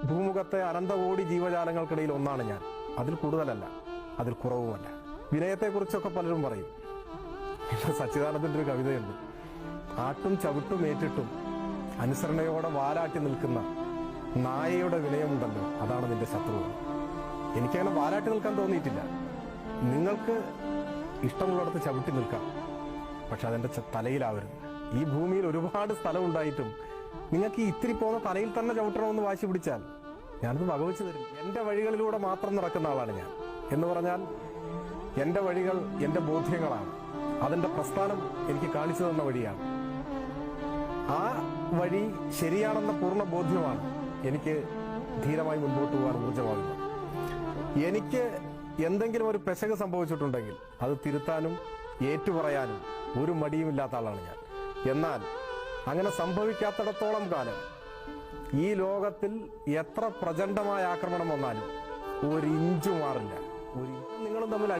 ഭൂമുഖത്തെ അനന്തകോടി ജീവജാലങ്ങൾക്കിടയിൽ ഒന്നാണ് ഞാൻ. അതിൽ കൂടുതലല്ല, അതിൽ കുറവുമല്ല. വിനയത്തെക്കുറിച്ചൊക്കെ പലരും പറയും. സച്ചിദാനന്ദന്റെ ഒരു കവിതയുണ്ട്: ആട്ടും ചവിട്ടും ഏറ്റിട്ടും അനുസരണയോടെ വാലാട്ടി നിൽക്കുന്ന നായയുടെ വിനയമുണ്ടല്ലോ, അതാണ് നിന്റെ ശത്രു. എനിക്കങ്ങനെ വാലാട്ടി നിൽക്കാൻ തോന്നിയിട്ടില്ല. നിങ്ങൾക്ക് ഇഷ്ടമുള്ളിടത്ത് ചവിട്ടി നിൽക്കാം, പക്ഷെ അതെന്റെ തലയിലാവരുത്. ഈ ഭൂമിയിൽ ഒരുപാട് സ്ഥലം ഉണ്ടായിട്ടും നിങ്ങൾക്ക് ഈ ഇത്തിരി പോകുന്ന തലയിൽ തന്നെ ചവിട്ടണമെന്ന് വാശി പിടിച്ചാൽ ഞാനത് വകവെച്ച് തരും. എന്റെ വഴികളിലൂടെ മാത്രം നടക്കുന്ന ആളാണ് ഞാൻ. എന്ന് പറഞ്ഞാൽ എന്റെ വഴികൾ എന്റെ ബോധ്യങ്ങളാണ്. അതെന്റെ പ്രസ്ഥാനം എനിക്ക് കാണിച്ചു തന്ന വഴിയാണ്. ആ വഴി ശരിയാണെന്ന പൂർണ്ണ ബോധ്യമാണ് എനിക്ക് ധീരമായി മുൻപോട്ട് പോകാൻ ഊർജ്ജമാകുന്നത്. എനിക്ക് എന്തെങ്കിലും ഒരു പെശക് സംഭവിച്ചിട്ടുണ്ടെങ്കിൽ അത് തിരുത്താനും ഏറ്റുപറയാനും ഒരു മടിയുമില്ലാത്ത ആളാണ് ഞാൻ. എന്നാൽ അങ്ങനെ സംഭവിക്കാത്തിടത്തോളം കാലം ഈ ലോകത്തിൽ എത്ര പ്രചണ്ഡമായ ആക്രമണം വന്നാലും ഒരു ഇഞ്ചു മാറില്ല. നിങ്ങളും തമ്മിൽ